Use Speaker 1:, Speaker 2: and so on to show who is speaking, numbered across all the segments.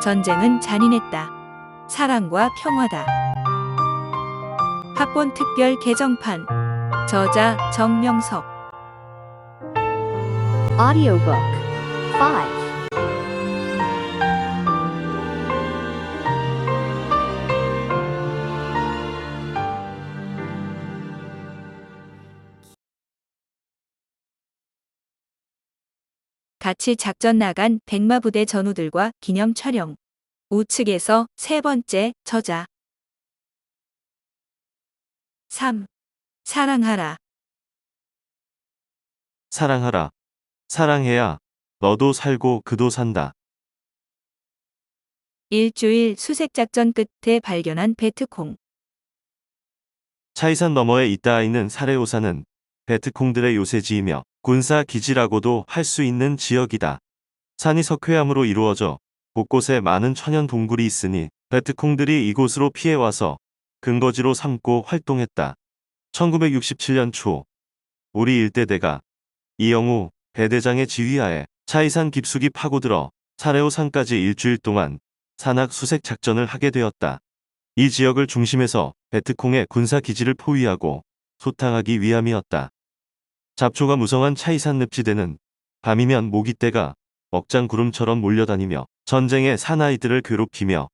Speaker 1: 전쟁은 잔인했다. 사랑과 평화다. 학본 특별 개정판. 저자 정명석.
Speaker 2: Audiobook 5.
Speaker 1: 같이 작전 나간 백마부대 전우들과 기념 촬영. 우측에서 세 번째. 저자. 3. 사랑하라.
Speaker 3: 사랑하라. 사랑해야 너도 살고 그도 산다.
Speaker 1: 일주일 수색작전 끝에 발견한 베트콩.
Speaker 3: 차이산 너머에 있다 있는 사레오산은 베트콩들의 요새지이며 군사 기지라고도 할 수 있는 지역이다. 산이 석회암으로 이루어져 곳곳에 많은 천연 동굴이 있으니 베트콩들이 이곳으로 피해와서 근거지로 삼고 활동했다. 1967년 초 우리 일대대가 이영우 배대장의 지휘하에 차이산 깊숙이 파고들어 사레오산까지 일주일 동안 산악 수색 작전을 하게 되었다. 이 지역을 중심에서 베트콩의 군사 기지를 포위하고 소탕하기 위함이었다. 잡초가 무성한 차이산 늪지대는 밤이면 모기떼가 먹장구름처럼 몰려다니며 전쟁의 사나이들을 괴롭히며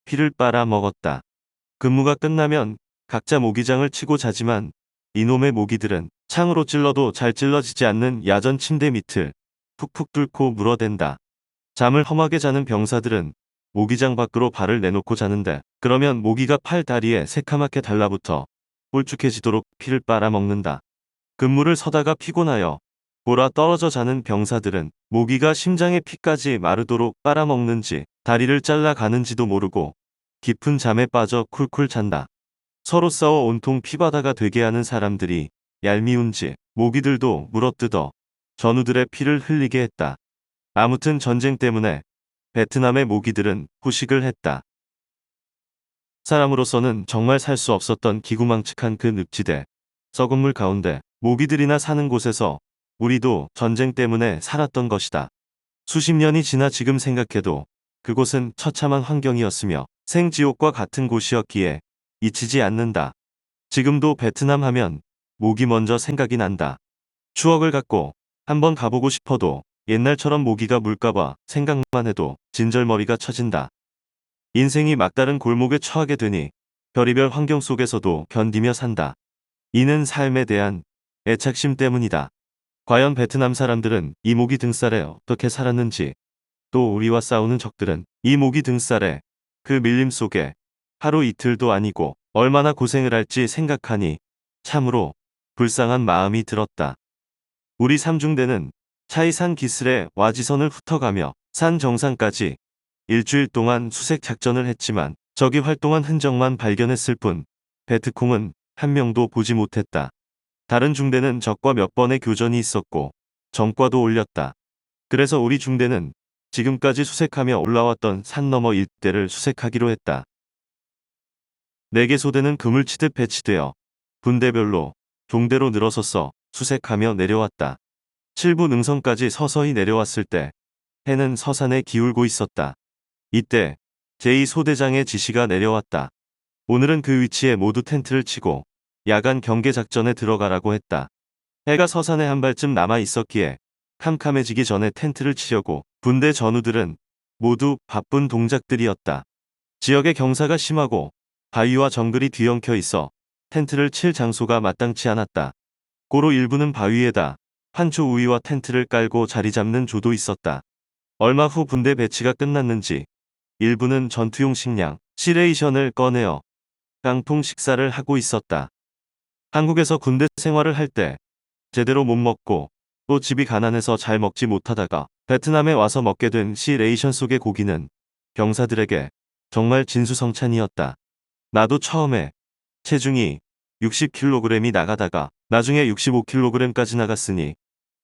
Speaker 3: 피를 빨아 먹었다. 근무가 끝나면 각자 모기장을 치고 자지만 이놈의 모기들은 창으로 찔러도 잘 찔러지지 않는 야전 침대 밑을 푹푹 뚫고 물어댄다. 잠을 험하게 자는 병사들은 모기장 밖으로 발을 내놓고 자는데 그러면 모기가 팔 다리에 새카맣게 달라붙어 홀쭉해지도록 피를 빨아먹는다. 근무를 서다가 피곤하여 보라 떨어져 자는 병사들은 모기가 심장의 피까지 마르도록 빨아먹는지 다리를 잘라 가는지도 모르고 깊은 잠에 빠져 쿨쿨 잔다. 서로 싸워 온통 피바다가 되게 하는 사람들이 얄미운지 모기들도 물어뜯어 전우들의 피를 흘리게 했다. 아무튼 전쟁 때문에 베트남의 모기들은 후식을 했다. 사람으로서는 정말 살 수 없었던 기구망측한 그 늪지대, 썩은 물 가운데 모기들이나 사는 곳에서 우리도 전쟁 때문에 살았던 것이다. 수십 년이 지나 지금 생각해도 그곳은 처참한 환경이었으며 생지옥과 같은 곳이었기에 잊히지 않는다. 지금도 베트남 하면 모기 먼저 생각이 난다. 추억을 갖고 한번 가보고 싶어도 옛날처럼 모기가 물까봐 생각만 해도 진절머리가 쳐진다. 인생이 막다른 골목에 처하게 되니 별이별 환경 속에서도 견디며 산다. 이는 삶에 대한 애착심 때문이다. 과연 베트남 사람들은 이 모기 등살에 어떻게 살았는지, 또 우리와 싸우는 적들은 이 모기 등살에 그 밀림 속에 하루 이틀도 아니고 얼마나 고생을 할지 생각하니 참으로 불쌍한 마음이 들었다. 우리 삼중대는 차이산 기슭에 와지선을 훑어가며 산 정상까지 일주일 동안 수색 작전을 했지만 적이 활동한 흔적만 발견했을 뿐 베트콩은 한 명도 보지 못했다. 다른 중대는 적과 몇 번의 교전이 있었고 전과도 올렸다. 그래서 우리 중대는 지금까지 수색하며 올라왔던 산 너머 일대를 수색하기로 했다. 4개 소대는 금을 치듯 배치되어 분대별로 종대로 늘어서서 수색하며 내려왔다. 7부 능선까지 서서히 내려왔을 때 해는 서산에 기울고 있었다. 이때 제2소대장의 지시가 내려왔다. 오늘은 그 위치에 모두 텐트를 치고 야간 경계 작전에 들어가라고 했다. 해가 서산에 한 발쯤 남아 있었기에 캄캄해지기 전에 텐트를 치려고 분대 전우들은 모두 바쁜 동작들이었다. 지역의 경사가 심하고 바위와 정글이 뒤엉켜 있어 텐트를 칠 장소가 마땅치 않았다. 고로 일부는 바위에다 환초 우위와 텐트를 깔고 자리 잡는 조도 있었다. 얼마 후 분대 배치가 끝났는지 일부는 전투용 식량, 시레이션을 꺼내어 깡통 식사를 하고 있었다. 한국에서 군대 생활을 할 때 제대로 못 먹고 또 집이 가난해서 잘 먹지 못하다가 베트남에 와서 먹게 된 시레이션 속의 고기는 병사들에게 정말 진수성찬이었다. 나도 처음에 체중이 60kg이 나가다가 나중에 65kg까지 나갔으니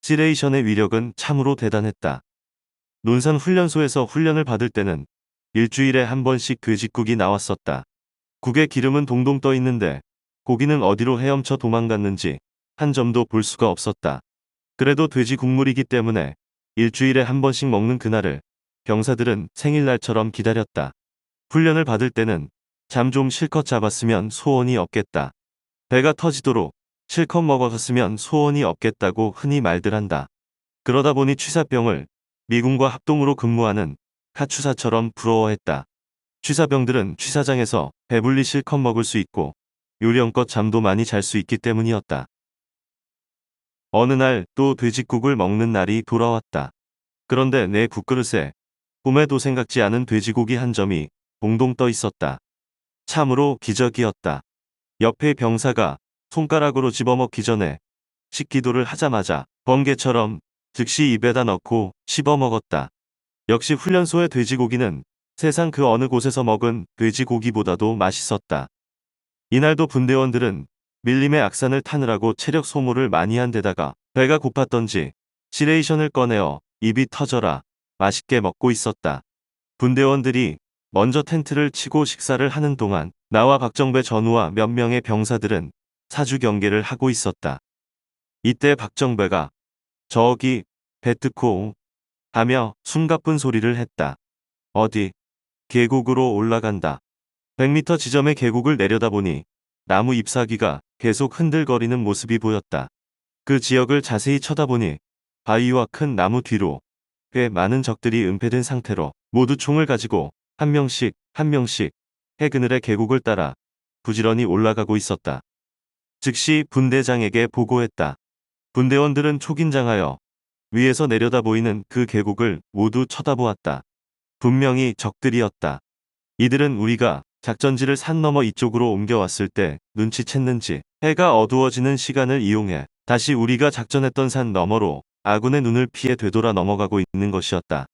Speaker 3: 시레이션의 위력은 참으로 대단했다. 논산 훈련소에서 훈련을 받을 때는 일주일에 한 번씩 돼지국이 나왔었다. 국의 기름은 동동 떠 있는데 고기는 어디로 헤엄쳐 도망갔는지 한 점도 볼 수가 없었다. 그래도 돼지 국물이기 때문에 일주일에 한 번씩 먹는 그날을 병사들은 생일날처럼 기다렸다. 훈련을 받을 때는 잠 좀 실컷 잡았으면 소원이 없겠다. 배가 터지도록 실컷 먹었으면 소원이 없겠다고 흔히 말들 한다. 그러다 보니 취사병을 미군과 합동으로 근무하는 카추사처럼 부러워했다. 취사병들은 취사장에서 배불리 실컷 먹을 수 있고 요령껏 잠도 많이 잘 수 있기 때문이었다. 어느 날 또 돼지국을 먹는 날이 돌아왔다. 그런데 내 국그릇에 꿈에도 생각지 않은 돼지고기 한 점이 동동 떠 있었다. 참으로 기적이었다. 옆에 병사가 손가락으로 집어먹기 전에 식기도를 하자마자 번개처럼 즉시 입에다 넣고 씹어먹었다. 역시 훈련소의 돼지고기는 세상 그 어느 곳에서 먹은 돼지고기보다도 맛있었다. 이날도 분대원들은 밀림의 악산을 타느라고 체력 소모를 많이 한 데다가 배가 고팠던지 시레이션을 꺼내어 입이 터져라 맛있게 먹고 있었다. 분대원들이 먼저 텐트를 치고 식사를 하는 동안 나와 박정배 전우와 몇 명의 병사들은 사주 경계를 하고 있었다. 이때 박정배가 저기 베트콩 하며 숨가쁜 소리를 했다. 어디? 계곡으로 올라간다. 100m 지점의 계곡을 내려다보니 나무 잎사귀가 계속 흔들거리는 모습이 보였다. 그 지역을 자세히 쳐다보니 바위와 큰 나무 뒤로 꽤 많은 적들이 은폐된 상태로 모두 총을 가지고 한 명씩 해그늘의 계곡을 따라 부지런히 올라가고 있었다. 즉시 분대장에게 보고했다. 분대원들은 초긴장하여 위에서 내려다 보이는 그 계곡을 모두 쳐다보았다. 분명히 적들이었다. 이들은 우리가 작전지를 산 너머 이쪽으로 옮겨왔을 때 눈치챘는지 해가 어두워지는 시간을 이용해 다시 우리가 작전했던 산 너머로 아군의 눈을 피해 되돌아 넘어가고 있는 것이었다.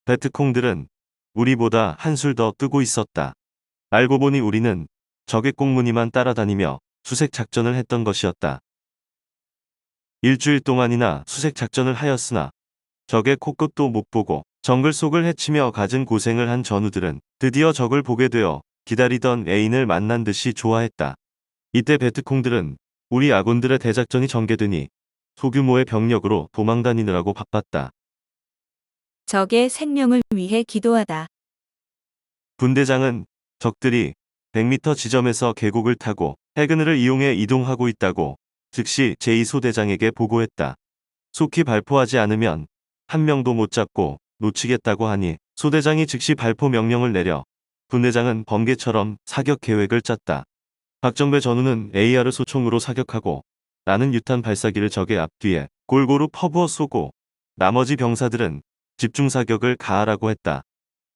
Speaker 3: 베트콩들은 우리보다 한술 더 뜨고 있었다. 알고 보니 우리는 적의 꽁무니만 따라다니며 수색 작전을 했던 것이었다. 일주일 동안이나 수색 작전을 하였으나 적의 코끝도 못 보고 정글 속을 헤치며 갖은 고생을 한 전우들은 드디어 적을 보게 되어 기다리던 애인을 만난 듯이 좋아했다. 이때 베트콩들은 우리 아군들의 대작전이 전개되니 소규모의 병력으로 도망다니느라고 바빴다.
Speaker 1: 적의 생명을 위해 기도하다.
Speaker 3: 분대장은 적들이 100m 지점에서 계곡을 타고 해그늘을 이용해 이동하고 있다고 즉시 제2소대장에게 보고했다. 속히 발포하지 않으면 한 명도 못 잡고 놓치겠다고 하니 소대장이 즉시 발포 명령을 내려 분대장은 번개처럼 사격 계획을 짰다. 박정배 전우는 AR 소총으로 사격하고 나는 유탄 발사기를 적의 앞뒤에 골고루 퍼부어 쏘고 나머지 병사들은 집중 사격을 가하라고 했다.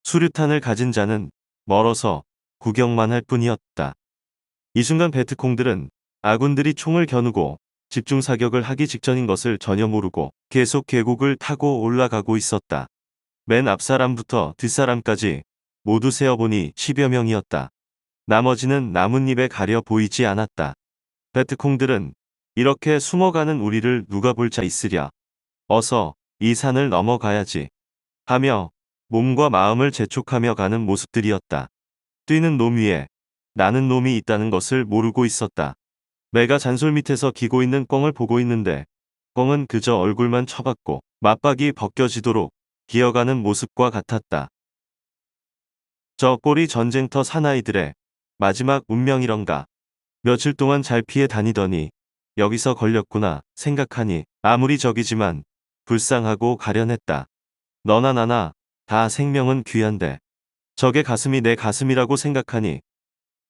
Speaker 3: 수류탄을 가진 자는 멀어서 구경만 할 뿐이었다. 이 순간 베트콩들은 아군들이 총을 겨누고 집중 사격을 하기 직전인 것을 전혀 모르고 계속 계곡을 타고 올라가고 있었다. 맨 앞사람부터 뒷사람까지 모두 세어보니 10여 명이었다. 나머지는 나뭇잎에 가려 보이지 않았다. 베트콩들은 이렇게 숨어가는 우리를 누가 볼 자 있으랴. 어서 이 산을 넘어가야지 하며 몸과 마음을 재촉하며 가는 모습들이었다. 뛰는 놈 위에 나는 놈이 있다는 것을 모르고 있었다. 매가 잔솔 밑에서 기고 있는 꿩을 보고 있는데 꿩은 그저 얼굴만 쳐박고 맞박이 벗겨지도록 기어가는 모습과 같았다. 저 꼴이 전쟁터 사나이들의 마지막 운명이런가. 며칠 동안 잘 피해 다니더니 여기서 걸렸구나 생각하니 아무리 적이지만 불쌍하고 가련했다. 너나 나나 다 생명은 귀한데 적의 가슴이 내 가슴이라고 생각하니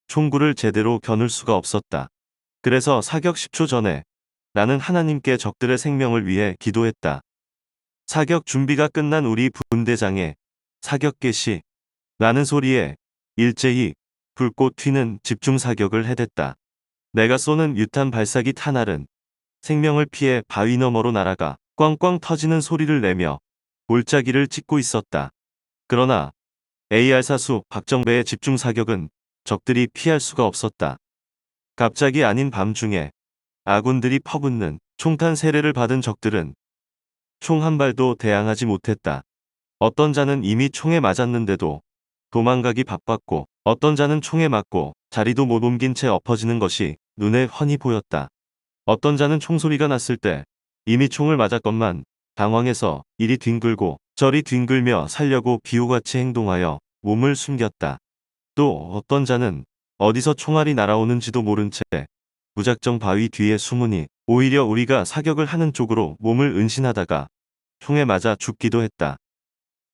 Speaker 3: 총구를 제대로 겨눌 수가 없었다. 그래서 사격 10초 전에 나는 하나님께 적들의 생명을 위해 기도했다. 사격 준비가 끝난 우리 분대장의 사격 개시 라는 소리에 일제히 불꽃 튀는 집중 사격을 해댔다. 내가 쏘는 유탄 발사기 탄알은 생명을 피해 바위 너머로 날아가 꽝꽝 터지는 소리를 내며 골짜기를 찍고 있었다. 그러나 AR-사수 박정배의 집중 사격은 적들이 피할 수가 없었다. 갑자기 아닌 밤중에 아군들이 퍼붓는 총탄 세례를 받은 적들은 총 한 발도 대항하지 못했다. 어떤 자는 이미 총에 맞았는데도 도망가기 바빴고 어떤 자는 총에 맞고 자리도 못 옮긴 채 엎어지는 것이 눈에 훤히 보였다. 어떤 자는 총소리가 났을 때 이미 총을 맞았건만 당황해서 이리 뒹굴고 저리 뒹굴며 살려고 비호같이 행동하여 몸을 숨겼다. 또 어떤 자는 어디서 총알이 날아오는지도 모른 채 무작정 바위 뒤에 숨으니 오히려 우리가 사격을 하는 쪽으로 몸을 은신하다가 총에 맞아 죽기도 했다.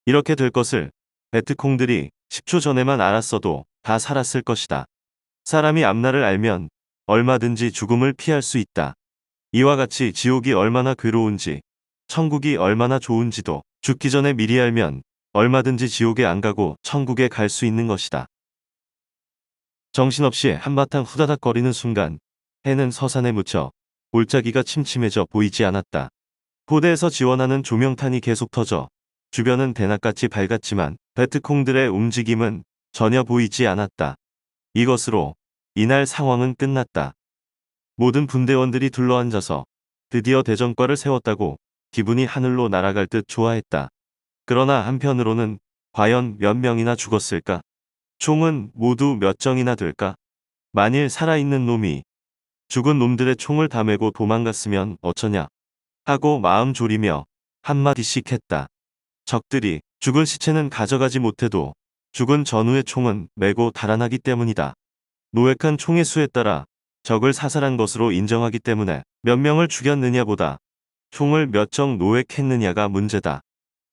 Speaker 3: 이렇게 될 것을 베트콩들이 10초 전에만 알았어도 다 살았을 것이다. 사람이 앞날을 알면 얼마든지 죽음을 피할 수 있다. 이와 같이 지옥이 얼마나 괴로운지, 천국이 얼마나 좋은지도 죽기 전에 미리 알면 얼마든지 지옥에 안 가고 천국에 갈 수 있는 것이다. 정신없이 한바탕 후다닥거리는 순간 해는 서산에 묻혀 골짜기가 침침해져 보이지 않았다. 포대에서 지원하는 조명탄이 계속 터져 주변은 대낮같이 밝았지만 베트콩들의 움직임은 전혀 보이지 않았다. 이것으로 이날 상황은 끝났다. 모든 분대원들이 둘러앉아서 드디어 대전과를 세웠다고 기분이 하늘로 날아갈 듯 좋아했다. 그러나 한편으로는 과연 몇 명이나 죽었을까? 총은 모두 몇 정이나 될까? 만일 살아있는 놈이 죽은 놈들의 총을 다 메고 도망갔으면 어쩌냐? 하고 마음 졸이며 한마디씩 했다. 적들이 죽은 시체는 가져가지 못해도 죽은 전우의 총은 메고 달아나기 때문이다. 노획한 총의 수에 따라 적을 사살한 것으로 인정하기 때문에 몇 명을 죽였느냐보다 총을 몇 정 노획했느냐가 문제다.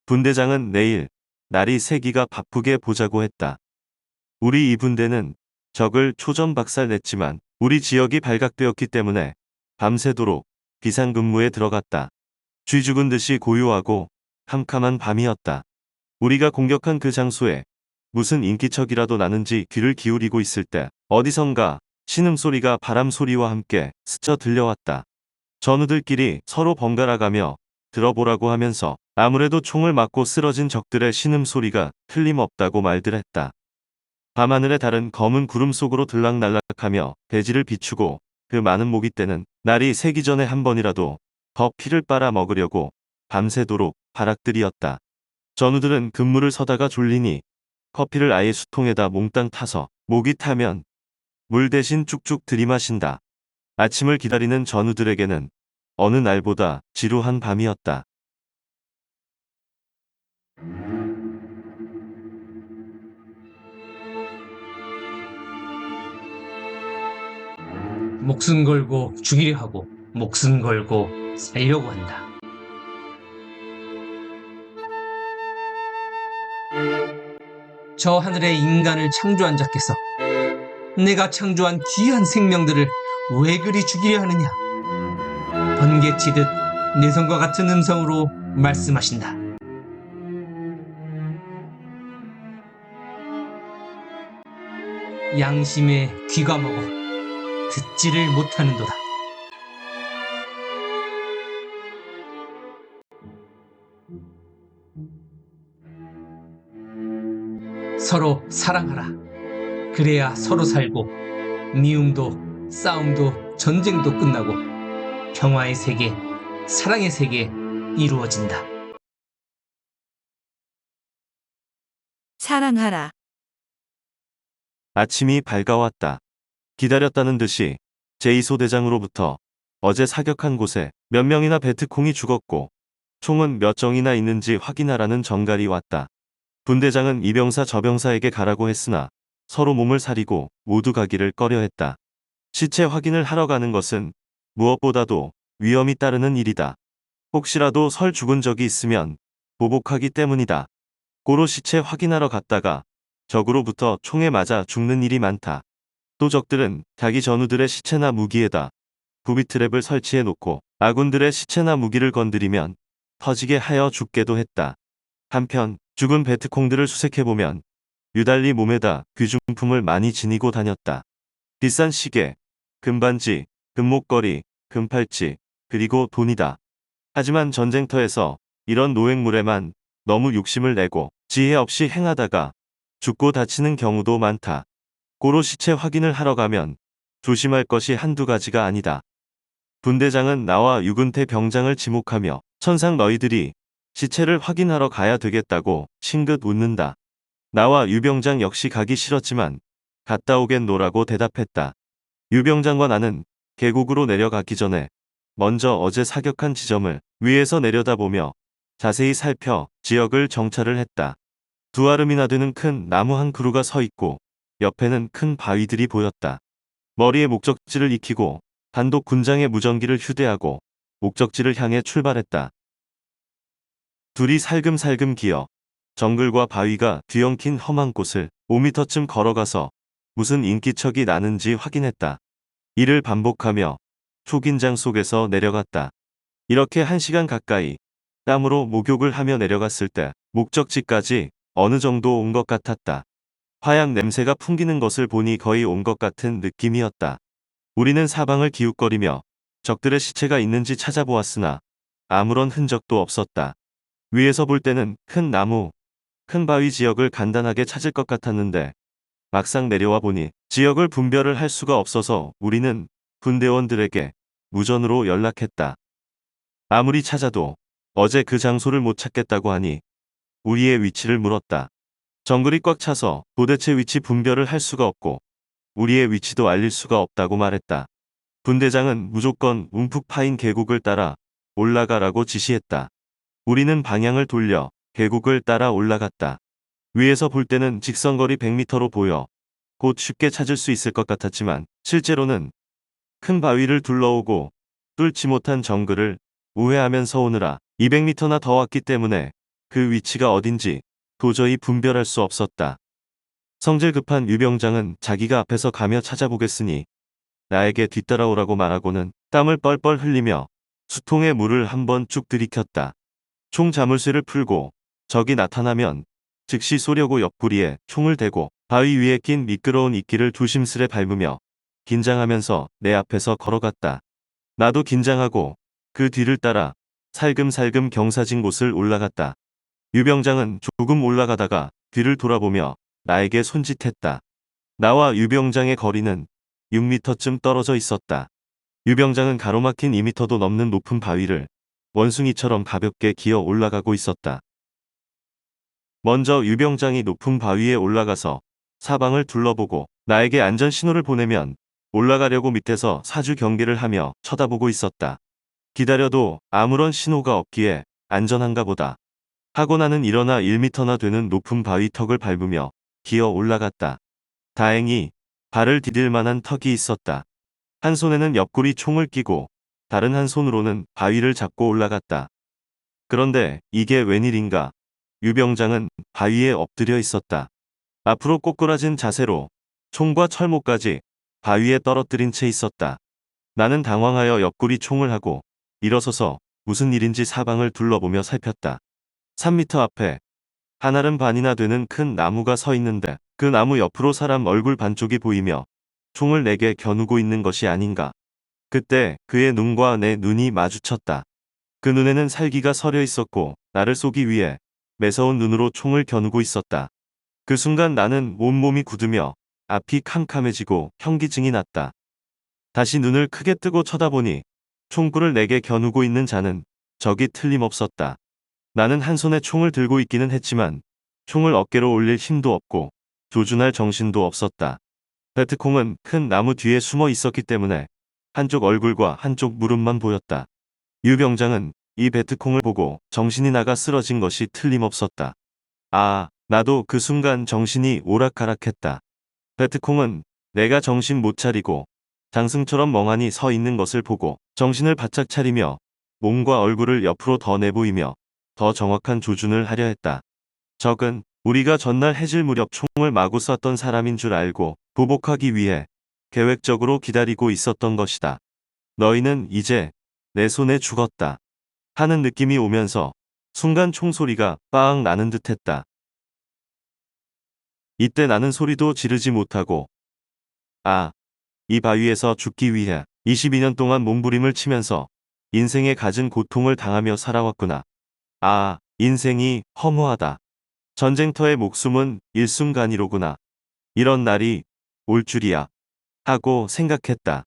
Speaker 3: 분대장은 내일 날이 새기가 바쁘게 보자고 했다. 우리 이 분대는 적을 초전박살냈지만 우리 지역이 발각되었기 때문에 밤새도록 비상근무에 들어갔다. 쥐 죽은 듯이 고요하고 캄캄한 밤이었다. 우리가 공격한 그 장소에 무슨 인기척이라도 나는지 귀를 기울이고 있을 때 어디선가 신음소리가 바람소리와 함께 스쳐 들려왔다. 전우들끼리 서로 번갈아가며 들어보라고 하면서 아무래도 총을 맞고 쓰러진 적들의 신음소리가 틀림없다고 말들 했다. 밤하늘의 달은 검은 구름 속으로 들락날락하며 대지를 비추고 그 많은 모깃대는 날이 새기 전에 한 번이라도 더 피를 빨아 먹으려고 밤새도록 바락들이었다. 전우들은 근무를 서다가 졸리니 커피를 아예 수통에다 몽땅 타서 목이 타면 물 대신 쭉쭉 들이마신다. 아침을 기다리는 전우들에게는 어느 날보다 지루한 밤이었다.
Speaker 4: 목숨 걸고 죽이려 하고 목숨 걸고 살려고 한다. 저 하늘에 인간을 창조한 자께서 내가 창조한 귀한 생명들을 왜 그리 죽이려 하느냐? 번개치듯 내성과 같은 음성으로 말씀하신다. 양심에 귀가 먹어 듣지를 못하는도다. 서로 사랑하라. 그래야 서로 살고 미움도 싸움도 전쟁도 끝나고 평화의 세계, 사랑의 세계 이루어진다.
Speaker 1: 사랑하라.
Speaker 3: 아침이 밝아왔다. 기다렸다는 듯이 제2소 대장으로부터 어제 사격한 곳에 몇 명이나 베트콩이 죽었고 총은 몇 정이나 있는지 확인하라는 전갈이 왔다. 분대장은 이 병사 저 병사에게 가라고 했으나 서로 몸을 사리고 모두 가기를 꺼려했다. 시체 확인을 하러 가는 것은 무엇보다도 위험이 따르는 일이다. 혹시라도 설 죽은 적이 있으면 보복하기 때문이다. 고로 시체 확인하러 갔다가 적으로부터 총에 맞아 죽는 일이 많다. 또 적들은 자기 전우들의 시체나 무기에다 부비트랩을 설치해 놓고 아군들의 시체나 무기를 건드리면 터지게 하여 죽게도 했다. 한편 죽은 베트콩들을 수색해보면 유달리 몸에다 귀중품을 많이 지니고 다녔다. 비싼 시계, 금반지, 금목걸이, 금팔찌, 그리고 돈이다. 하지만 전쟁터에서 이런 노획물에만 너무 욕심을 내고 지혜 없이 행하다가 죽고 다치는 경우도 많다. 고로 시체 확인을 하러 가면 조심할 것이 한두 가지가 아니다. 분대장은 나와 유근태 병장을 지목하며 천상 너희들이 시체를 확인하러 가야 되겠다고 싱긋 웃는다. 나와 유병장 역시 가기 싫었지만 갔다 오겠노라고 대답했다. 유병장과 나는 계곡으로 내려가기 전에 먼저 어제 사격한 지점을 위에서 내려다보며 자세히 살펴 지역을 정찰을 했다. 두 아름이나 되는 큰 나무 한 그루가 서 있고 옆에는 큰 바위들이 보였다. 머리에 목적지를 익히고 단독 군장에 무전기를 휴대하고 목적지를 향해 출발했다. 둘이 살금살금 기어 정글과 바위가 뒤엉킨 험한 곳을 5미터쯤 걸어가서 무슨 인기척이 나는지 확인했다. 이를 반복하며 초긴장 속에서 내려갔다. 이렇게 1시간 가까이 땀으로 목욕을 하며 내려갔을 때 목적지까지 어느 정도 온 것 같았다. 화약 냄새가 풍기는 것을 보니 거의 온 것 같은 느낌이었다. 우리는 사방을 기웃거리며 적들의 시체가 있는지 찾아보았으나 아무런 흔적도 없었다. 위에서 볼 때는 큰 나무, 큰 바위 지역을 간단하게 찾을 것 같았는데 막상 내려와 보니 지역을 분별을 할 수가 없어서 우리는 군대원들에게 무전으로 연락했다. 아무리 찾아도 어제 그 장소를 못 찾겠다고 하니 우리의 위치를 물었다. 정글이 꽉 차서 도대체 위치 분별을 할 수가 없고 우리의 위치도 알릴 수가 없다고 말했다. 분대장은 무조건 움푹 파인 계곡을 따라 올라가라고 지시했다. 우리는 방향을 돌려 계곡을 따라 올라갔다. 위에서 볼 때는 직선거리 100m로 보여 곧 쉽게 찾을 수 있을 것 같았지만 실제로는 큰 바위를 둘러오고 뚫지 못한 정글을 우회하면서 오느라 200m나 더 왔기 때문에 그 위치가 어딘지 도저히 분별할 수 없었다. 성질 급한 유병장은 자기가 앞에서 가며 찾아보겠으니 나에게 뒤따라오라고 말하고는 땀을 뻘뻘 흘리며 수통에 물을 한번 쭉 들이켰다. 총 자물쇠를 풀고 적이 나타나면 즉시 쏘려고 옆구리에 총을 대고 바위 위에 낀 미끄러운 이끼를 조심스레 밟으며 긴장하면서 내 앞에서 걸어갔다. 나도 긴장하고 그 뒤를 따라 살금살금 경사진 곳을 올라갔다. 유병장은 조금 올라가다가 뒤를 돌아보며 나에게 손짓했다. 나와 유병장의 거리는 6m쯤 떨어져 있었다. 유병장은 가로막힌 2m도 넘는 높은 바위를 원숭이처럼 가볍게 기어 올라가고 있었다. 먼저 유병장이 높은 바위에 올라가서 사방을 둘러보고 나에게 안전 신호를 보내면 올라가려고 밑에서 사주 경계를 하며 쳐다보고 있었다. 기다려도 아무런 신호가 없기에 안전한가 보다 하고 나는 일어나 1m나 되는 높은 바위 턱을 밟으며 기어 올라갔다. 다행히 발을 디딜 만한 턱이 있었다. 한 손에는 옆구리 총을 끼고 다른 한 손으로는 바위를 잡고 올라갔다. 그런데 이게 웬일인가? 유병장은 바위에 엎드려 있었다. 앞으로 꼬꾸라진 자세로 총과 철모까지 바위에 떨어뜨린 채 있었다. 나는 당황하여 옆구리 총을 하고 일어서서 무슨 일인지 사방을 둘러보며 살폈다. 3m 앞에 한아름 반이나 되는 큰 나무가 서 있는데 그 나무 옆으로 사람 얼굴 반쪽이 보이며 총을 내게 겨누고 있는 것이 아닌가. 그때 그의 눈과 내 눈이 마주쳤다. 그 눈에는 살기가 서려 있었고 나를 쏘기 위해 매서운 눈으로 총을 겨누고 있었다. 그 순간 나는 온몸이 굳으며 앞이 캄캄해지고 현기증이 났다. 다시 눈을 크게 뜨고 쳐다보니 총구를 내게 겨누고 있는 자는 적이 틀림없었다. 나는 한 손에 총을 들고 있기는 했지만 총을 어깨로 올릴 힘도 없고 조준할 정신도 없었다. 베트콩은 큰 나무 뒤에 숨어 있었기 때문에 한쪽 얼굴과 한쪽 무릎만 보였다. 유병장은 이 베트콩을 보고 정신이 나가 쓰러진 것이 틀림없었다. 아, 나도 그 순간 정신이 오락가락했다. 베트콩은 내가 정신 못 차리고 장승처럼 멍하니 서 있는 것을 보고 정신을 바짝 차리며 몸과 얼굴을 옆으로 더 내보이며 더 정확한 조준을 하려 했다. 적은 우리가 전날 해질 무렵 총을 마구 쐈던 사람인 줄 알고 보복하기 위해 계획적으로 기다리고 있었던 것이다. 너희는 이제 내 손에 죽었다 하는 느낌이 오면서 순간 총소리가 빠악 나는 듯했다. 이때 나는 소리도 지르지 못하고 이 바위에서 죽기 위해 22년 동안 몸부림을 치면서 인생에 갖은 고통을 당하며 살아왔구나. 인생이 허무하다. 전쟁터의 목숨은 일순간이로구나. 이런 날이 올 줄이야. 하고 생각했다.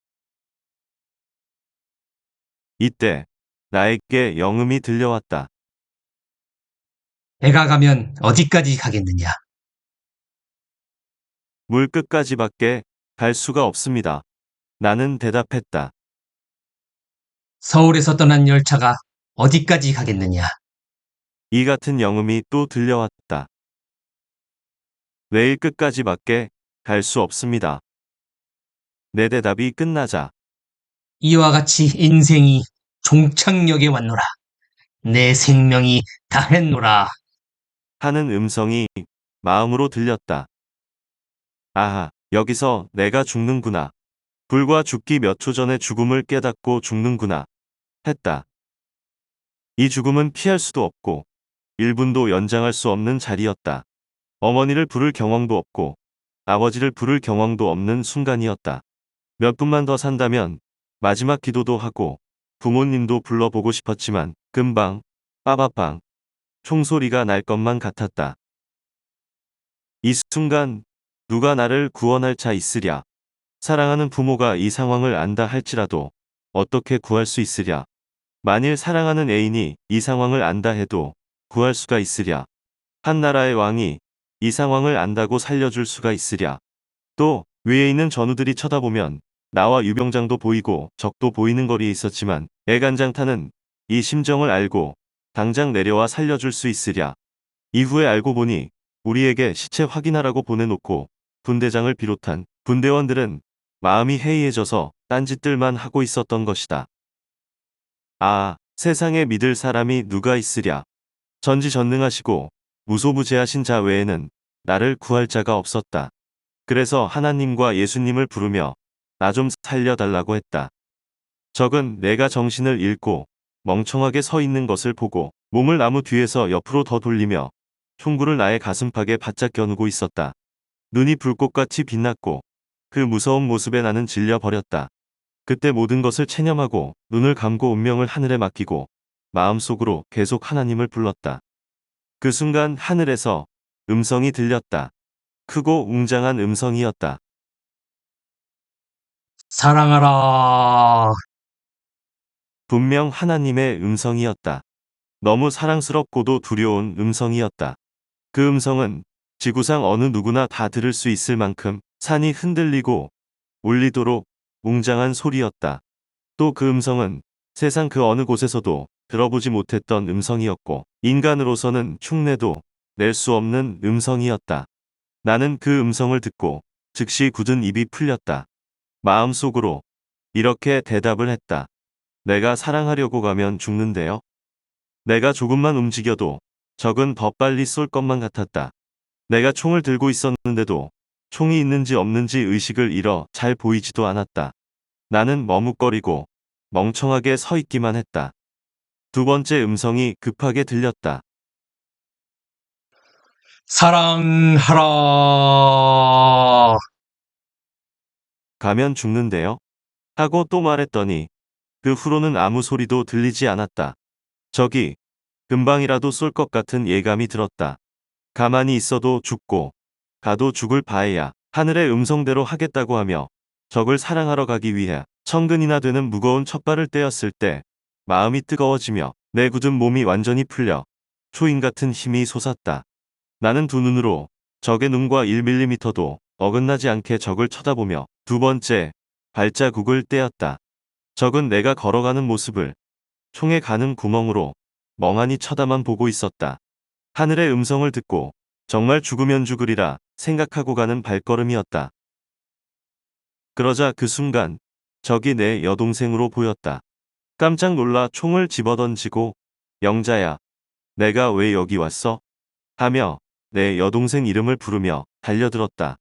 Speaker 3: 이때 나에게 영음이 들려왔다.
Speaker 4: 배가 가면 어디까지 가겠느냐?
Speaker 3: 물 끝까지밖에 갈 수가 없습니다. 나는 대답했다.
Speaker 4: 서울에서 떠난 열차가 어디까지 가겠느냐?
Speaker 3: 이 같은 영음이 또 들려왔다. 내일 끝까지밖에 갈 수 없습니다. 내 대답이 끝나자
Speaker 4: 이와 같이 인생이 종착역에 왔노라. 내 생명이 다했노라.
Speaker 3: 하는 음성이 마음으로 들렸다. 아하, 여기서 내가 죽는구나. 불과 죽기 몇 초 전에 죽음을 깨닫고 죽는구나. 했다. 이 죽음은 피할 수도 없고 1분도 연장할 수 없는 자리였다. 어머니를 부를 경황도 없고 아버지를 부를 경황도 없는 순간이었다. 몇 분만 더 산다면 마지막 기도도 하고 부모님도 불러보고 싶었지만 금방 빠바빵 총소리가 날 것만 같았다. 이 순간 누가 나를 구원할 자 있으랴. 사랑하는 부모가 이 상황을 안다 할지라도 어떻게 구할 수 있으랴. 만일 사랑하는 애인이 이 상황을 안다 해도 구할 수가 있으랴. 한 나라의 왕이 이 상황을 안다고 살려줄 수가 있으랴. 또 위에 있는 전우들이 쳐다보면 나와 유병장도 보이고 적도 보이는 거리에 있었지만 애간장타는 이 심정을 알고 당장 내려와 살려줄 수 있으랴. 이후에 알고 보니 우리에게 시체 확인하라고 보내놓고 분대장을 비롯한 분대원들은 마음이 해이해져서 딴짓들만 하고 있었던 것이다. 아, 세상에 믿을 사람이 누가 있으랴. 전지전능하시고 무소부재하신 자 외에는 나를 구할 자가 없었다. 그래서 하나님과 예수님을 부르며 나 좀 살려달라고 했다. 적은 내가 정신을 잃고 멍청하게 서 있는 것을 보고 몸을 나무 뒤에서 옆으로 더 돌리며 총구를 나의 가슴팍에 바짝 겨누고 있었다. 눈이 불꽃같이 빛났고 그 무서운 모습에 나는 질려버렸다. 그때 모든 것을 체념하고 눈을 감고 운명을 하늘에 맡기고 마음속으로 계속 하나님을 불렀다. 그 순간 하늘에서 음성이 들렸다. 크고 웅장한 음성이었다.
Speaker 4: 사랑하라.
Speaker 3: 분명 하나님의 음성이었다. 너무 사랑스럽고도 두려운 음성이었다. 그 음성은 지구상 어느 누구나 다 들을 수 있을 만큼 산이 흔들리고 울리도록 웅장한 소리였다. 또 그 음성은 세상 그 어느 곳에서도 들어보지 못했던 음성이었고 인간으로서는 흉내도 낼 수 없는 음성이었다. 나는 그 음성을 듣고 즉시 굳은 입이 풀렸다. 마음속으로 이렇게 대답을 했다. 내가 사랑하려고 가면 죽는데요. 내가 조금만 움직여도 적은 더 빨리 쏠 것만 같았다. 내가 총을 들고 있었는데도 총이 있는지 없는지 의식을 잃어 잘 보이지도 않았다. 나는 머뭇거리고 멍청하게 서 있기만 했다. 두 번째 음성이 급하게 들렸다.
Speaker 4: 사랑하라.
Speaker 3: 가면 죽는데요. 하고 또 말했더니 그 후로는 아무 소리도 들리지 않았다. 적이 금방이라도 쏠 것 같은 예감이 들었다. 가만히 있어도 죽고 가도 죽을 바에야 하늘의 음성대로 하겠다고 하며 적을 사랑하러 가기 위해 천근이나 되는 무거운 첫 발을 떼었을 때 마음이 뜨거워지며 내 굳은 몸이 완전히 풀려 초인 같은 힘이 솟았다. 나는 두 눈으로 적의 눈과 1mm도 어긋나지 않게 적을 쳐다보며 두 번째 발자국을 떼었다. 적은 내가 걸어가는 모습을 총에 가는 구멍으로 멍하니 쳐다만 보고 있었다. 하늘의 음성을 듣고 정말 죽으면 죽으리라 생각하고 가는 발걸음이었다. 그러자 그 순간 적이 내 여동생으로 보였다. 깜짝 놀라 총을 집어던지고 영자야, 내가 왜 여기 왔어? 하며 내 여동생 이름을 부르며 달려들었다.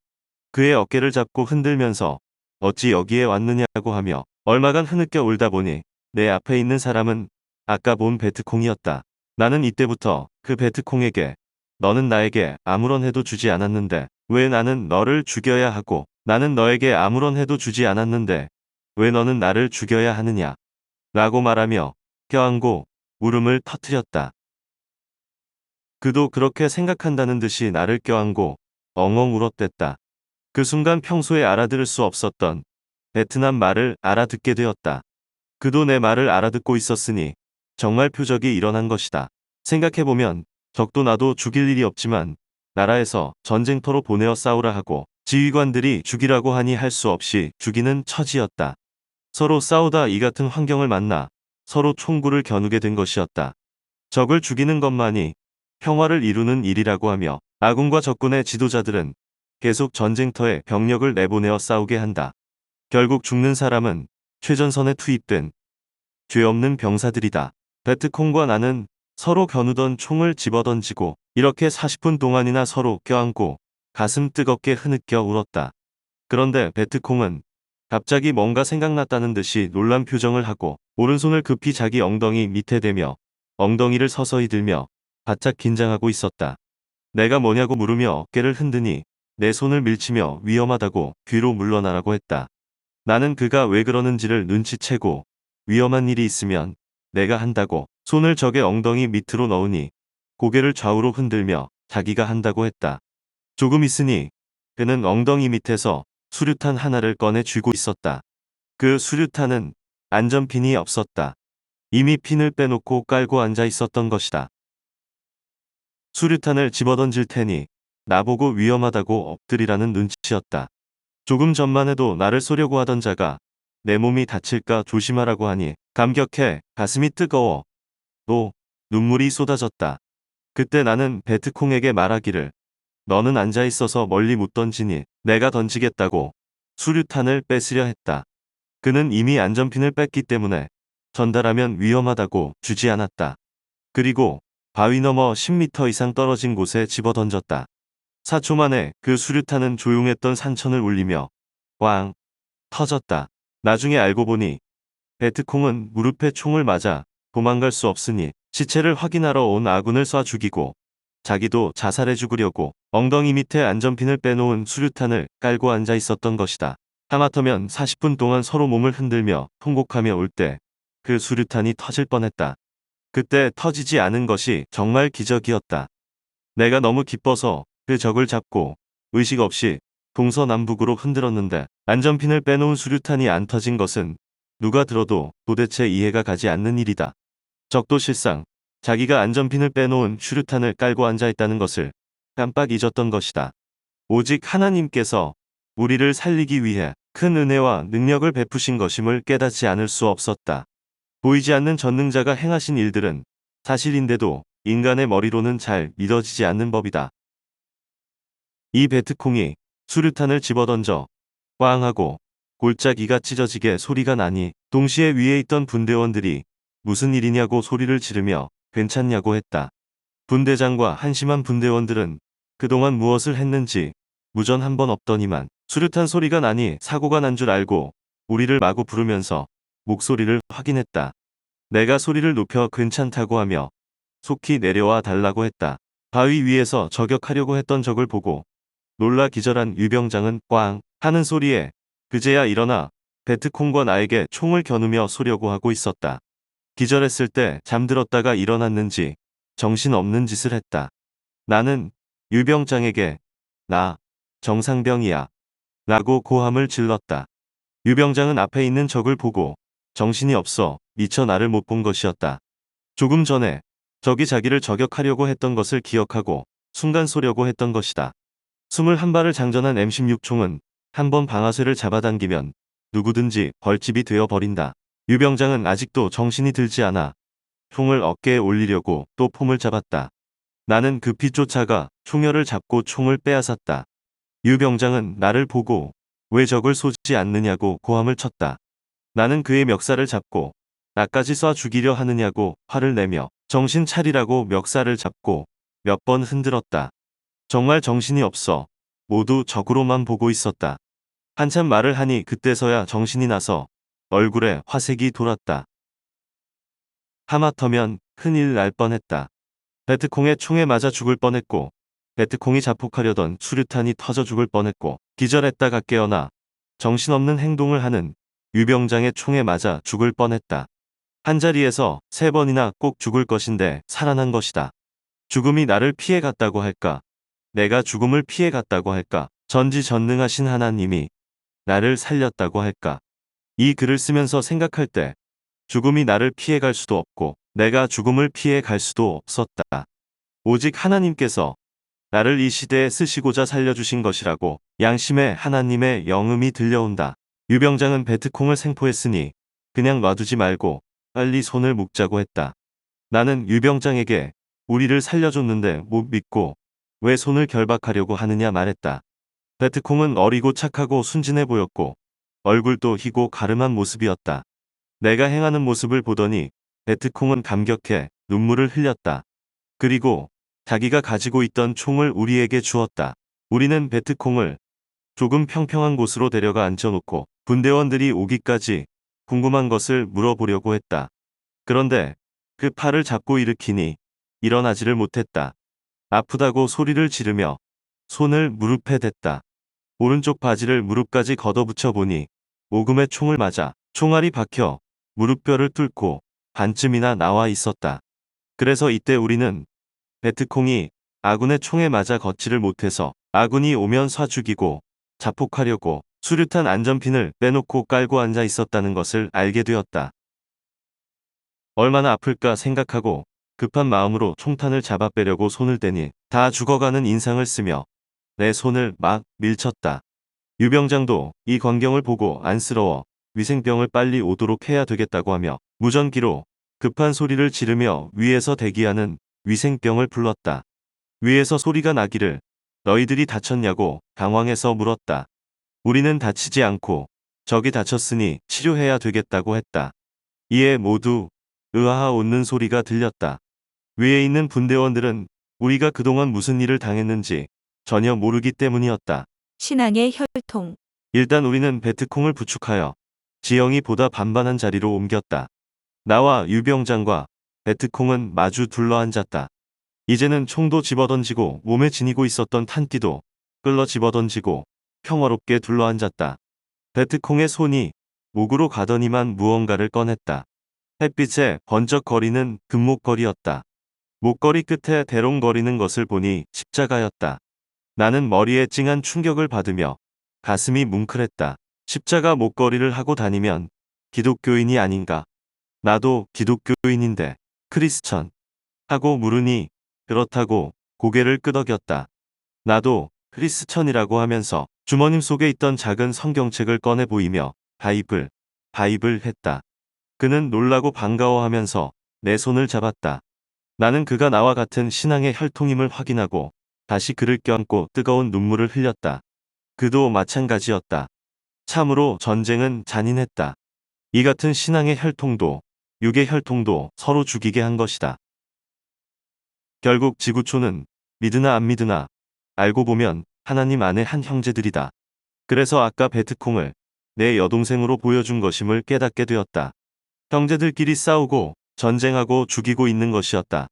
Speaker 3: 그의 어깨를 잡고 흔들면서 어찌 여기에 왔느냐고 하며 얼마간 흐느껴 울다 보니 내 앞에 있는 사람은 아까 본 베트콩이었다. 나는 이때부터 그 베트콩에게 너는 나에게 아무런 해도 주지 않았는데 왜 나는 너를 죽여야 하고 나는 너에게 아무런 해도 주지 않았는데 왜 너는 나를 죽여야 하느냐 라고 말하며 껴안고 울음을 터뜨렸다. 그도 그렇게 생각한다는 듯이 나를 껴안고 엉엉 울었댔다. 그 순간 평소에 알아들을 수 없었던 베트남 말을 알아듣게 되었다. 그도 내 말을 알아듣고 있었으니 정말 표적이 일어난 것이다. 생각해보면 적도 나도 죽일 일이 없지만 나라에서 전쟁터로 보내어 싸우라 하고 지휘관들이 죽이라고 하니 할 수 없이 죽이는 처지였다. 서로 싸우다 이 같은 환경을 만나 서로 총구를 겨누게 된 것이었다. 적을 죽이는 것만이 평화를 이루는 일이라고 하며 아군과 적군의 지도자들은 계속 전쟁터에 병력을 내보내어 싸우게 한다. 결국 죽는 사람은 최전선에 투입된 죄 없는 병사들이다. 베트콩과 나는 서로 겨누던 총을 집어던지고 이렇게 40분 동안이나 서로 껴안고 가슴 뜨겁게 흐느껴 울었다. 그런데 베트콩은 갑자기 뭔가 생각났다는 듯이 놀란 표정을 하고 오른손을 급히 자기 엉덩이 밑에 대며 엉덩이를 서서히 들며 바짝 긴장하고 있었다. 내가 뭐냐고 물으며 어깨를 흔드니 내 손을 밀치며 위험하다고 뒤로 물러나라고 했다. 나는 그가 왜 그러는지를 눈치채고 위험한 일이 있으면 내가 한다고 손을 적의 엉덩이 밑으로 넣으니 고개를 좌우로 흔들며 자기가 한다고 했다. 조금 있으니 그는 엉덩이 밑에서 수류탄 하나를 꺼내 쥐고 있었다. 그 수류탄은 안전핀이 없었다. 이미 핀을 빼놓고 깔고 앉아 있었던 것이다. 수류탄을 집어던질 테니 나보고 위험하다고 엎드리라는 눈치였다. 조금 전만 해도 나를 쏘려고 하던 자가 내 몸이 다칠까 조심하라고 하니 감격해 가슴이 뜨거워 또 눈물이 쏟아졌다. 그때 나는 베트콩에게 말하기를 너는 앉아 있어서 멀리 못 던지니 내가 던지겠다고 수류탄을 뺏으려 했다. 그는 이미 안전핀을 뺐기 때문에 전달하면 위험하다고 주지 않았다. 그리고 바위 너머 10m 이상 떨어진 곳에 집어던졌다. 4초 만에 그 수류탄은 조용했던 산천을 울리며 꽝 터졌다. 나중에 알고 보니 베트콩은 무릎에 총을 맞아 도망갈 수 없으니 시체를 확인하러 온 아군을 쏴 죽이고 자기도 자살해 죽으려고 엉덩이 밑에 안전핀을 빼놓은 수류탄을 깔고 앉아 있었던 것이다. 하마터면 40분 동안 서로 몸을 흔들며 통곡하며 올 때 그 수류탄이 터질 뻔했다. 그때 터지지 않은 것이 정말 기적이었다. 내가 너무 기뻐서 그 적을 잡고 의식 없이 동서남북으로 흔들었는데 안전핀을 빼놓은 수류탄이 안 터진 것은 누가 들어도 도대체 이해가 가지 않는 일이다. 적도 실상 자기가 안전핀을 빼놓은 수류탄을 깔고 앉아있다는 것을 깜빡 잊었던 것이다. 오직 하나님께서 우리를 살리기 위해 큰 은혜와 능력을 베푸신 것임을 깨닫지 않을 수 없었다. 보이지 않는 전능자가 행하신 일들은 사실인데도 인간의 머리로는 잘 믿어지지 않는 법이다. 이 베트콩이 수류탄을 집어던져 꽝 하고 골짜기가 찢어지게 소리가 나니 동시에 위에 있던 분대원들이 무슨 일이냐고 소리를 지르며 괜찮냐고 했다. 분대장과 한심한 분대원들은 그동안 무엇을 했는지 무전 한 번 없더니만 수류탄 소리가 나니 사고가 난 줄 알고 우리를 마구 부르면서 목소리를 확인했다. 내가 소리를 높여 괜찮다고 하며 속히 내려와 달라고 했다. 바위 위에서 저격하려고 했던 적을 보고 놀라 기절한 유병장은 꽝 하는 소리에 그제야 일어나 베트콩과 나에게 총을 겨누며 쏘려고 하고 있었다. 기절했을 때 잠들었다가 일어났는지 정신없는 짓을 했다. 나는 유병장에게 나 정상병이야 라고 고함을 질렀다. 유병장은 앞에 있는 적을 보고 정신이 없어 미처 나를 못 본 것이었다. 조금 전에 적이 자기를 저격하려고 했던 것을 기억하고 순간 쏘려고 했던 것이다. 21발을 장전한 M16총은 한 번 방아쇠를 잡아당기면 누구든지 벌집이 되어버린다. 유병장은 아직도 정신이 들지 않아 총을 어깨에 올리려고 또 폼을 잡았다. 나는 급히 쫓아가 총열을 잡고 총을 빼앗았다. 유병장은 나를 보고 왜 적을 쏘지 않느냐고 고함을 쳤다. 나는 그의 멱살을 잡고 나까지 쏴 죽이려 하느냐고 화를 내며 정신 차리라고 멱살을 잡고 몇 번 흔들었다. 정말 정신이 없어 모두 적으로만 보고 있었다. 한참 말을 하니 그때서야 정신이 나서 얼굴에 화색이 돌았다. 하마터면 큰일 날 뻔했다. 베트콩의 총에 맞아 죽을 뻔했고 베트콩이 자폭하려던 수류탄이 터져 죽을 뻔했고 기절했다가 깨어나 정신없는 행동을 하는 유병장의 총에 맞아 죽을 뻔했다. 한자리에서 3번이나 꼭 죽을 것인데 살아난 것이다. 죽음이 나를 피해 갔다고 할까? 내가 죽음을 피해 갔다고 할까? 전지전능하신 하나님이 나를 살렸다고 할까? 이 글을 쓰면서 생각할 때 죽음이 나를 피해 갈 수도 없고 내가 죽음을 피해 갈 수도 없었다. 오직 하나님께서 나를 이 시대에 쓰시고자 살려주신 것이라고 양심의 하나님의 영음이 들려온다. 유병장은 베트콩을 생포했으니 그냥 놔두지 말고 빨리 손을 묶자고 했다. 나는 유병장에게 우리를 살려줬는데 못 믿고 왜 손을 결박하려고 하느냐 말했다. 베트콩은 어리고 착하고 순진해 보였고 얼굴도 희고 가름한 모습이었다. 내가 행하는 모습을 보더니 베트콩은 감격해 눈물을 흘렸다. 그리고 자기가 가지고 있던 총을 우리에게 주었다. 우리는 베트콩을 조금 평평한 곳으로 데려가 앉혀놓고 군대원들이 오기까지 궁금한 것을 물어보려고 했다. 그런데 그 팔을 잡고 일으키니 일어나지를 못했다. 아프다고 소리를 지르며 손을 무릎에 댔다. 오른쪽 바지를 무릎까지 걷어붙여 보니 오금에 총을 맞아 총알이 박혀 무릎뼈를 뚫고 반쯤이나 나와 있었다. 그래서 이때 우리는 베트콩이 아군의 총에 맞아 걷지를 못해서 아군이 오면 쏴 죽이고 자폭하려고 수류탄 안전핀을 빼놓고 깔고 앉아 있었다는 것을 알게 되었다. 얼마나 아플까 생각하고 급한 마음으로 총탄을 잡아 빼려고 손을 떼니 다 죽어가는 인상을 쓰며 내 손을 막 밀쳤다. 유병장도 이 광경을 보고 안쓰러워 위생병을 빨리 오도록 해야 되겠다고 하며 무전기로 급한 소리를 지르며 위에서 대기하는 위생병을 불렀다. 위에서 소리가 나기를 너희들이 다쳤냐고 당황해서 물었다. 우리는 다치지 않고 적이 다쳤으니 치료해야 되겠다고 했다. 이에 모두 으하하 웃는 소리가 들렸다. 위에 있는 분대원들은 우리가 그동안 무슨 일을 당했는지 전혀 모르기 때문이었다.
Speaker 1: 신앙의 혈통.
Speaker 3: 일단 우리는 베트콩을 부축하여 지영이 보다 반반한 자리로 옮겼다. 나와 유병장과 베트콩은 마주 둘러앉았다. 이제는 총도 집어던지고 몸에 지니고 있었던 탄띠도 끌러 집어던지고 평화롭게 둘러앉았다. 베트콩의 손이 목으로 가더니만 무언가를 꺼냈다. 햇빛에 번쩍거리는 금목걸이였다. 목걸이 끝에 대롱거리는 것을 보니 십자가였다. 나는 머리에 찡한 충격을 받으며 가슴이 뭉클했다. 십자가 목걸이를 하고 다니면 기독교인이 아닌가? 나도 기독교인인데 크리스천 하고 물으니 그렇다고 고개를 끄덕였다. 나도 크리스천이라고 하면서 주머님 속에 있던 작은 성경책을 꺼내 보이며 바이블 했다. 그는 놀라고 반가워하면서 내 손을 잡았다. 나는 그가 나와 같은 신앙의 혈통임을 확인하고 다시 그를 껴안고 뜨거운 눈물을 흘렸다. 그도 마찬가지였다. 참으로 전쟁은 잔인했다. 이 같은 신앙의 혈통도 육의 혈통도 서로 죽이게 한 것이다. 결국 지구촌은 믿으나 안 믿으나 알고 보면 하나님 안의 한 형제들이다. 그래서 아까 베트콩을 내 여동생으로 보여준 것임을 깨닫게 되었다. 형제들끼리 싸우고 전쟁하고 죽이고 있는 것이었다.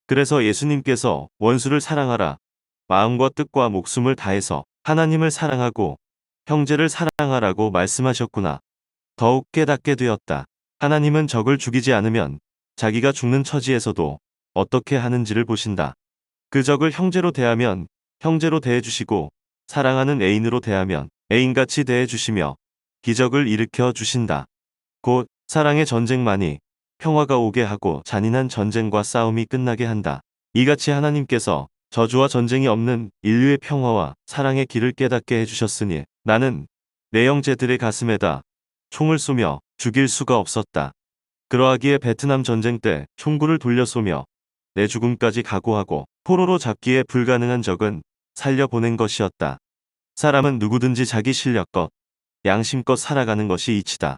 Speaker 3: 그래서 예수님께서 원수를 사랑하라. 마음과 뜻과 목숨을 다해서 하나님을 사랑하고 형제를 사랑하라고 말씀하셨구나. 더욱 깨닫게 되었다. 하나님은 적을 죽이지 않으면 자기가 죽는 처지에서도 어떻게 하는지를 보신다. 그 적을 형제로 대하면 형제로 대해주시고 사랑하는 애인으로 대하면 애인같이 대해주시며 기적을 일으켜 주신다. 곧 사랑의 전쟁만이 평화가 오게 하고 잔인한 전쟁과 싸움이 끝나게 한다. 이같이 하나님께서 저주와 전쟁이 없는 인류의 평화와 사랑의 길을 깨닫게 해주셨으니 나는 내 형제들의 가슴에다 총을 쏘며 죽일 수가 없었다. 그러하기에 베트남 전쟁 때 총구를 돌려 쏘며 내 죽음까지 각오하고 포로로 잡기에 불가능한 적은 살려보낸 것이었다. 사람은 누구든지 자기 실력껏 양심껏 살아가는 것이 이치다.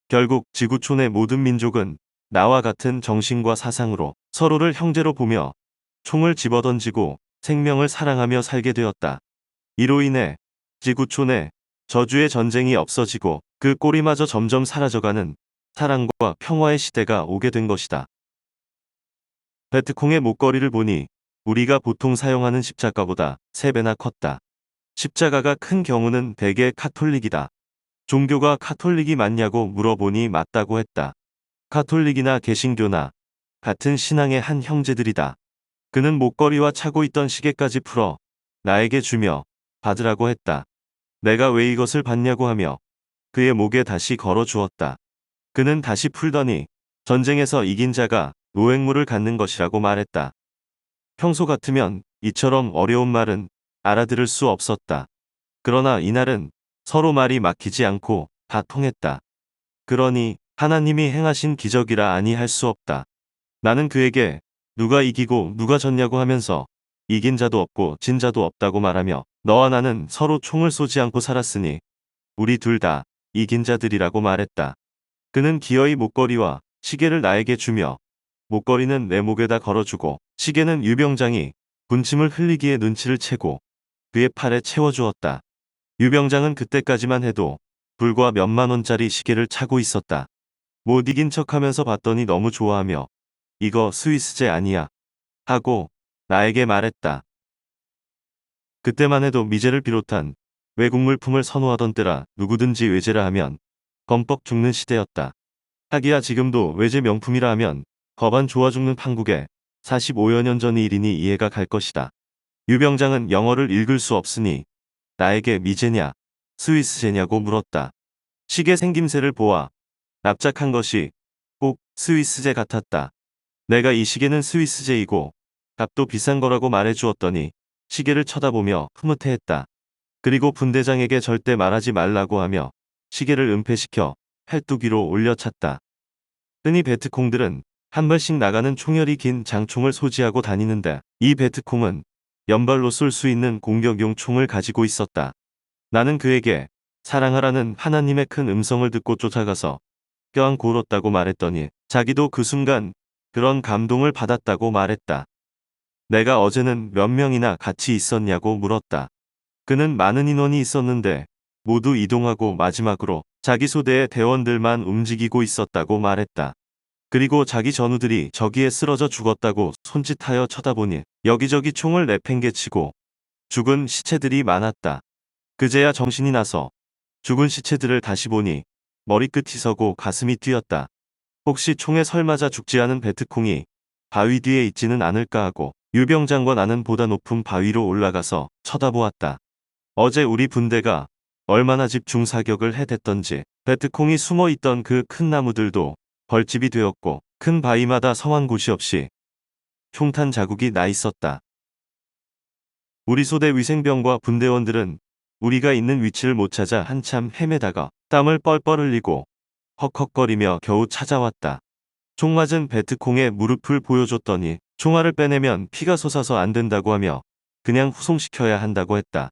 Speaker 3: 결국 지구촌의 모든 민족은 나와 같은 정신과 사상으로 서로를 형제로 보며 총을 집어던지고 생명을 사랑하며 살게 되었다. 이로 인해 지구촌에 저주의 전쟁이 없어지고 그 꼬리마저 점점 사라져가는 사랑과 평화의 시대가 오게 된 것이다. 베트콩의 목걸이를 보니 우리가 보통 사용하는 십자가보다 3배나 컸다. 십자가가 큰 경우는 대개 카톨릭이다. 종교가 카톨릭이 맞냐고 물어보니 맞다고 했다. 카톨릭이나 개신교나 같은 신앙의 한 형제들이다. 그는 목걸이와 차고 있던 시계까지 풀어 나에게 주며 받으라고 했다. 내가 왜 이것을 받냐고 하며 그의 목에 다시 걸어 주었다. 그는 다시 풀더니 전쟁에서 이긴 자가 노획물을 갖는 것이라고 말했다. 평소 같으면 이처럼 어려운 말은 알아들을 수 없었다. 그러나 이날은 서로 말이 막히지 않고 다 통했다. 그러니 하나님이 행하신 기적이라 아니할 수 없다. 나는 그에게 누가 이기고 누가 졌냐고 하면서 이긴 자도 없고 진 자도 없다고 말하며 너와 나는 서로 총을 쏘지 않고 살았으니 우리 둘 다 이긴 자들이라고 말했다. 그는 기어이 목걸이와 시계를 나에게 주며 목걸이는 내 목에다 걸어주고 시계는 유병장이 군침을 흘리기에 눈치를 채고 그의 팔에 채워주었다. 유병장은 그때까지만 해도 불과 몇만 원짜리 시계를 차고 있었다. 못 이긴 척하면서 봤더니 너무 좋아하며 이거 스위스제 아니야 하고 나에게 말했다. 그때만 해도 미제를 비롯한 외국 물품을 선호하던 때라 누구든지 외제라 하면 검뻑 죽는 시대였다. 하기야 지금도 외제 명품이라 하면 거반 좋아 죽는 한국에 45여 년 전의 일이니 이해가 갈 것이다. 유병장은 영어를 읽을 수 없으니 나에게 미제냐 스위스제냐고 물었다. 시계 생김새를 보아 납작한 것이 꼭 스위스제 같았다. 내가 이 시계는 스위스제이고 값도 비싼 거라고 말해주었더니 시계를 쳐다보며 흐뭇해했다. 그리고 분대장에게 절대 말하지 말라고 하며 시계를 은폐시켜 팔뚝 위로 올려찼다. 흔히 베트콩들은 한 발씩 나가는 총열이 긴 장총을 소지하고 다니는데 이 베트콩은 연발로 쏠 수 있는 공격용 총을 가지고 있었다. 나는 그에게 사랑하라는 하나님의 큰 음성을 듣고 쫓아가서 껴안고 울었다고 말했더니 자기도 그 순간 그런 감동을 받았다고 말했다. 내가 어제는 몇 명이나 같이 있었냐고 물었다. 그는 많은 인원이 있었는데 모두 이동하고 마지막으로 자기 소대의 대원들만 움직이고 있었다고 말했다. 그리고 자기 전우들이 저기에 쓰러져 죽었다고 손짓하여 쳐다보니 여기저기 총을 내팽개치고 죽은 시체들이 많았다. 그제야 정신이 나서 죽은 시체들을 다시 보니 머리끝이 서고 가슴이 뛰었다. 혹시 총에 설맞아 죽지 않은 베트콩이 바위 뒤에 있지는 않을까 하고 유병장과 나는 보다 높은 바위로 올라가서 쳐다보았다. 어제 우리 분대가 얼마나 집중 사격을 해댔던지 베트콩이 숨어 있던 그 큰 나무들도 벌집이 되었고 큰 바위마다 성한 곳이 없이 총탄 자국이 나 있었다. 우리 소대 위생병과 분대원들은 우리가 있는 위치를 못 찾아 한참 헤매다가 땀을 뻘뻘 흘리고 헉헉거리며 겨우 찾아왔다. 총 맞은 베트콩의 무릎을 보여줬더니 총알을 빼내면 피가 솟아서 안 된다고 하며 그냥 후송시켜야 한다고 했다.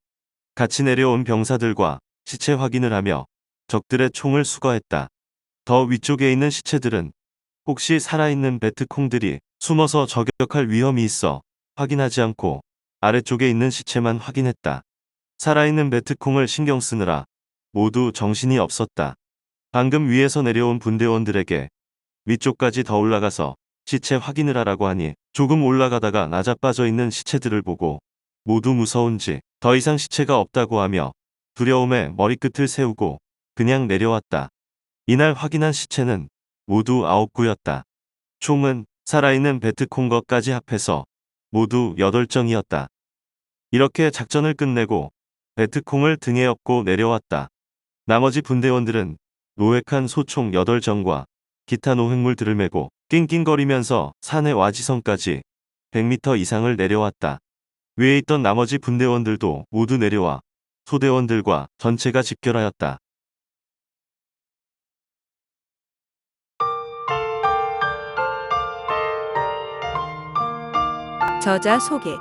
Speaker 3: 같이 내려온 병사들과 시체 확인을 하며 적들의 총을 수거했다. 더 위쪽에 있는 시체들은 혹시 살아있는 베트콩들이 숨어서 저격할 위험이 있어 확인하지 않고 아래쪽에 있는 시체만 확인했다. 살아있는 베트콩을 신경 쓰느라 모두 정신이 없었다. 방금 위에서 내려온 분대원들에게 위쪽까지 더 올라가서 시체 확인을 하라고 하니 조금 올라가다가 나자빠져 있는 시체들을 보고 모두 무서운지 더 이상 시체가 없다고 하며 두려움에 머리끝을 세우고 그냥 내려왔다. 이날 확인한 시체는 모두 9구였다. 총은 살아있는 베트콩 것까지 합해서 모두 8정이었다. 이렇게 작전을 끝내고 베트콩을 등에 업고 내려왔다. 나머지 분대원들은 노획한 소총 8정과 기타 노획물들을 메고 낑낑거리면서 산의 와지성까지 100m 이상을 내려왔다. 위에 있던 나머지 분대원들도 모두 내려와 소대원들과 전체가 집결하였다.
Speaker 1: 저자 소개